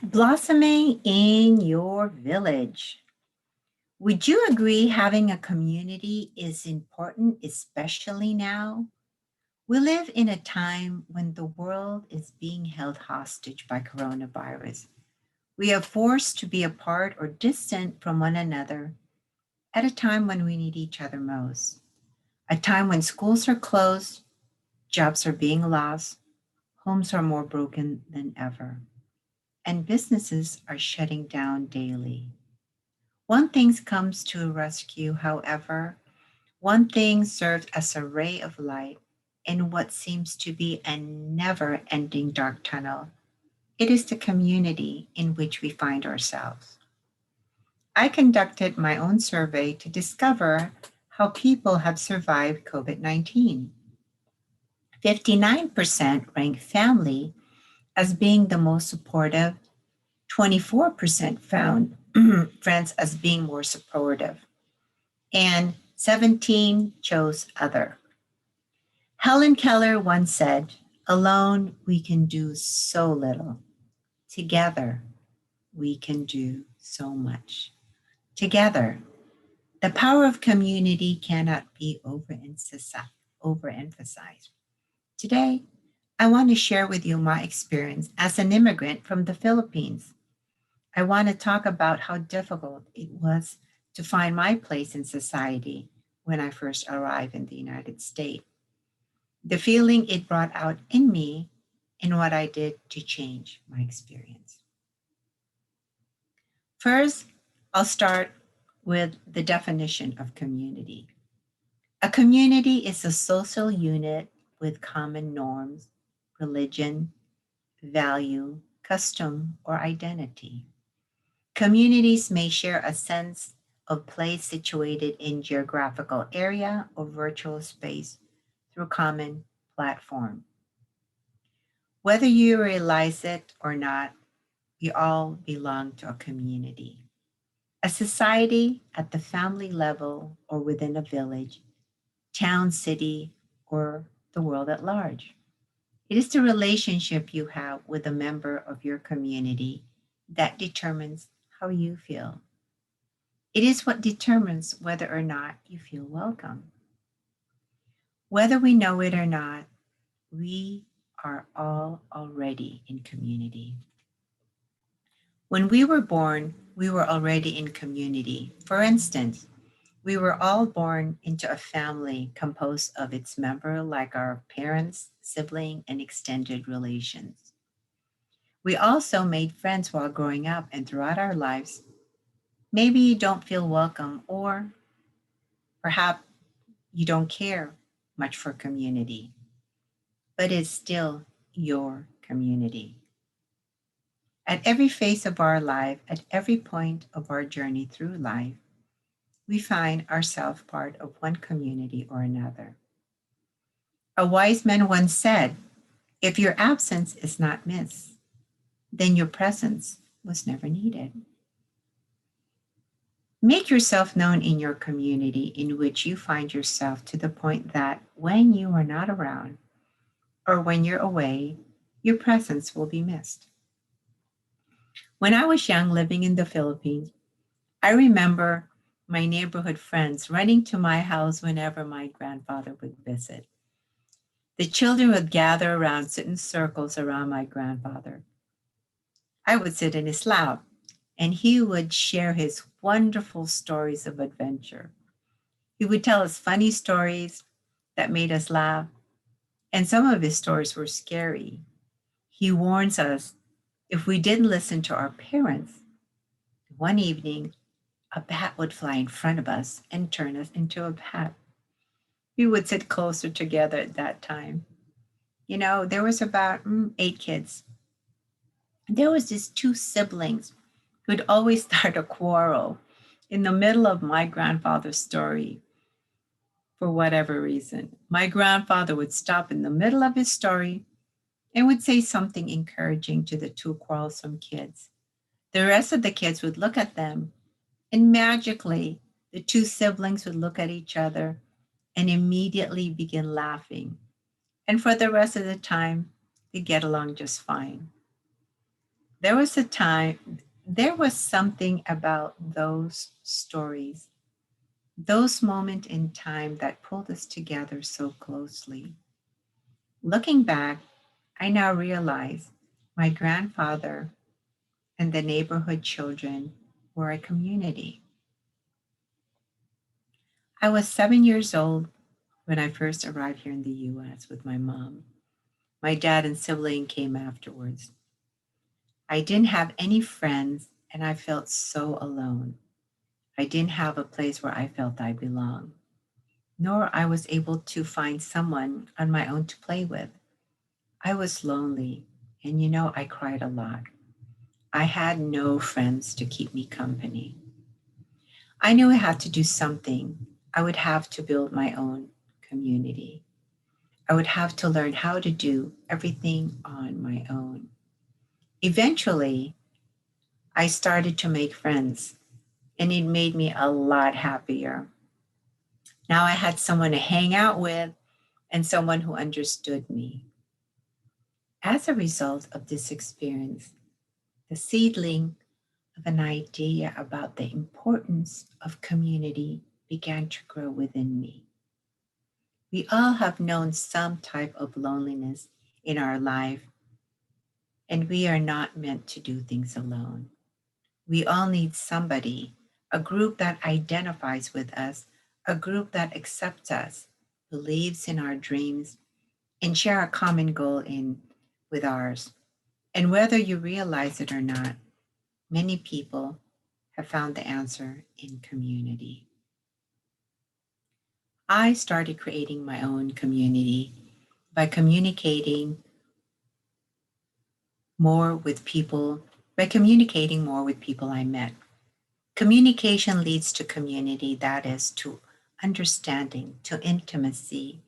Blossoming in your village. Would you agree having a community is important, especially now? We live in a time when the world is being held hostage by coronavirus. We are forced to be apart or distant from one another at a time when we need each other most. A time when schools are closed, jobs are being lost, homes are more broken than ever, and businesses are shutting down daily. One thing comes to rescue, however, one thing serves as a ray of light in what seems to be a never ending dark tunnel. It is the community in which we find ourselves. I conducted my own survey to discover how people have survived COVID 19. 59% ranked family as being the most supportive, 24% found friends as being more supportive, and 17 chose other. Helen Keller once said, "Alone we can do so little. Together we can do so much." Together, the power of community cannot be overemphasized. Today, I want to share with you my experience as an immigrant from the Philippines. I want to talk about how difficult it was to find my place in society when I first arrived in the United States, the feeling it brought out in me, and what I did to change my experience. First, I'll start with the definition of community. A community is a social unit with common norms, religion, value, custom, or identity. Communities may share a sense of place situated in geographical area or virtual space through common platform. Whether you realize it or not, we all belong to a community. A society at the family level or within a village, town, city, or the world at large. It is the relationship you have with a member of your community that determines how you feel. It is what determines whether or not you feel welcome. Whether we know it or not, we are all already in community. When we were born, we were already in community. For instance, we were all born into a family composed of its member like our parents, sibling, and extended relations. We also made friends while growing up and throughout our lives. Maybe you don't feel welcome, or perhaps you don't care much for community, but it's still your community. At every phase of our life, at every point of our journey through life, we find ourselves part of one community or another. A wise man once said, "If your absence is not missed, then your presence was never needed." Make yourself known in your community in which you find yourself to the point that when you are not around or when you're away, your presence will be missed. When I was young living in the Philippines, I remember my neighborhood friends running to my house whenever my grandfather would visit. The children would gather around, sit in circles around my grandfather. I would sit in his lap, and he would share his wonderful stories of adventure. He would tell us funny stories that made us laugh, and some of his stories were scary. He warns us if we didn't listen to our parents, one evening a bat would fly in front of us and turn us into a bat. We would sit closer together at that time. You know, there was about 8 kids. There was these two siblings who'd always start a quarrel in the middle of my grandfather's story for whatever reason. My grandfather would stop in the middle of his story and would say something encouraging to the two quarrelsome kids. The rest of the kids would look at them, and magically, the two siblings would look at each other and immediately begin laughing. And for the rest of the time, they get along just fine. There was a time, there was something about those stories, those moments in time that pulled us together so closely. Looking back, I now realize my grandfather and the neighborhood children were a community. I was 7 years old when I first arrived here in the US with my mom. My dad and sibling came afterwards. I didn't have any friends and I felt so alone. I didn't have a place where I felt I belonged, nor I was able to find someone on my own to play with. I was lonely, and I cried a lot. I had no friends to keep me company. I knew I had to do something. I would have to build my own community. I would have to learn how to do everything on my own. Eventually, I started to make friends, and it made me a lot happier. Now I had someone to hang out with and someone who understood me. As a result of this experience, the seedling of an idea about the importance of community began to grow within me. We all have known some type of loneliness in our life, and we are not meant to do things alone. We all need somebody, a group that identifies with us, a group that accepts us, believes in our dreams, and share a common goal in with ours. And whether you realize it or not, many people have found the answer in community. I started creating my own community by communicating more with people, by communicating more with people I met. Communication leads to community, that is, to understanding, to intimacy,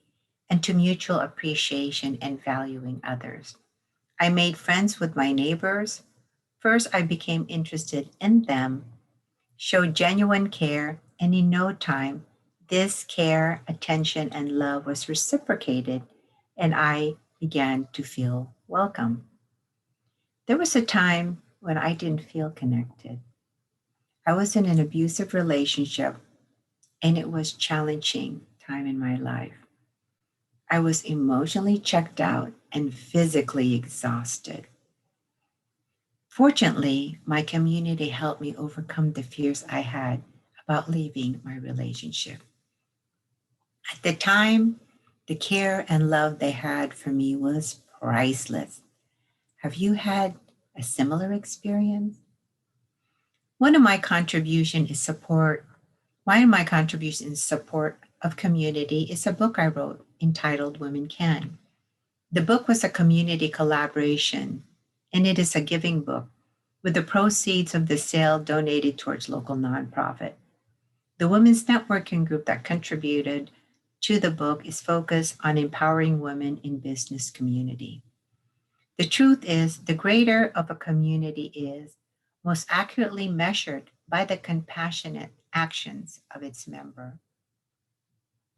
and to mutual appreciation and valuing others. I made friends with my neighbors. First, I became interested in them, showed genuine care, and in no time, this care, attention, and love was reciprocated, and I began to feel welcome. There was a time when I didn't feel connected. I was in an abusive relationship, and it was challenging time in my life. I was emotionally checked out and physically exhausted. Fortunately, my community helped me overcome the fears I had about leaving my relationship. At the time, the care and love they had for me was priceless. Have you had a similar experience? One of my contribution is support. One of my contributions in support of community is a book I wrote entitled Women Can. The book was a community collaboration, and it is a giving book with the proceeds of the sale donated towards local nonprofit. The women's networking group that contributed to the book is focused on empowering women in business community. The truth is, the greater of a community is most accurately measured by the compassionate actions of its member.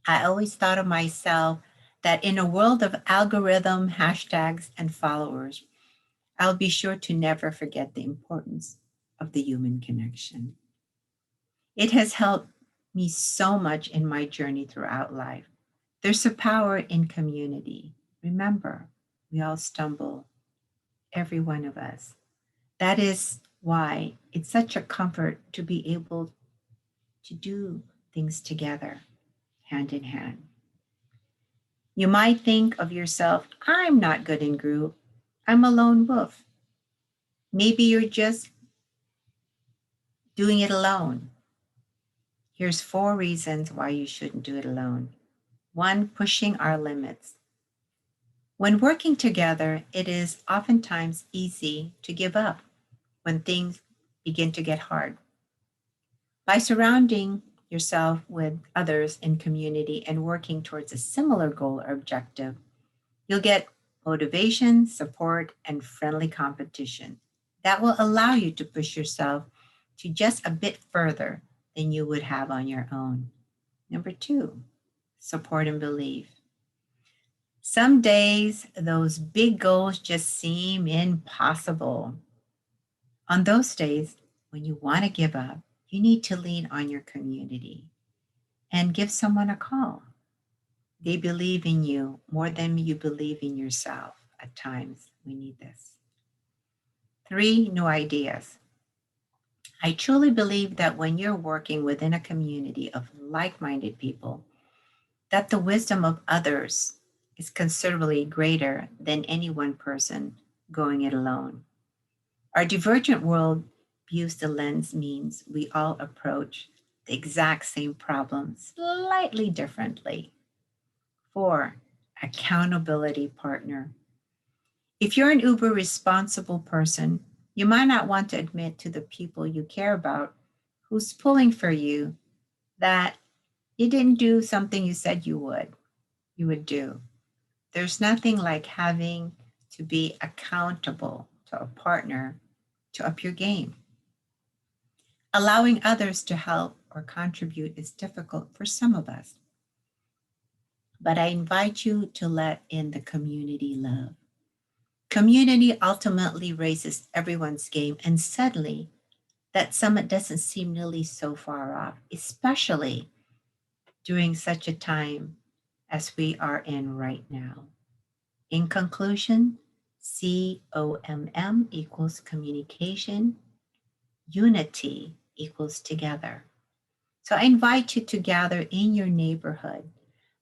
I always thought of myself that in a world of algorithm, hashtags, and followers, I'll be sure to never forget the importance of the human connection. It has helped me so much in my journey throughout life. There's a power in community. Remember, we all stumble, every one of us. That is why it's such a comfort to be able to do things together, hand in hand. You might think of yourself, I'm not good in group. I'm a lone wolf. Maybe you're just doing it alone. Here's 4 reasons why you shouldn't do it alone. One, pushing our limits. When working together, it is oftentimes easy to give up when things begin to get hard. By surrounding yourself with others in community and working towards a similar goal or objective, you'll get motivation, support, and friendly competition that will allow you to push yourself to just a bit further than you would have on your own. Number two, support and belief. Some days, those big goals just seem impossible. On those days when you want to give up, you need to lean on your community and give someone a call. They believe in you more than you believe in yourself. At times, we need this. 3, new ideas. I truly believe that when you're working within a community of like-minded people, that the wisdom of others is considerably greater than any one person going it alone. Our divergent world views the lens means we all approach the exact same problem slightly differently. 4, accountability partner. If you're an uber responsible person, you might not want to admit to the people you care about who's pulling for you that you didn't do something you said you would do. There's nothing like having to be accountable to a partner to up your game. Allowing others to help or contribute is difficult for some of us, but I invite you to let in the community love. Community ultimately raises everyone's game, and suddenly that summit doesn't seem nearly so far off, especially during such a time as we are in right now. In conclusion, COMM equals communication, unity equals together. So I invite you to gather in your neighborhood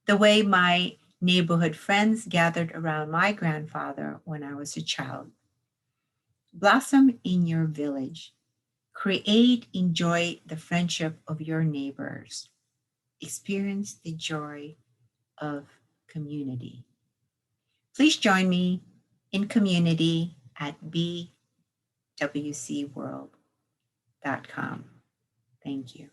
the way my neighborhood friends gathered around my grandfather when I was a child. Blossom in your village. Create, enjoy the friendship of your neighbors. Experience the joy of community. Please join me in community at bwcworld.com. Thank you.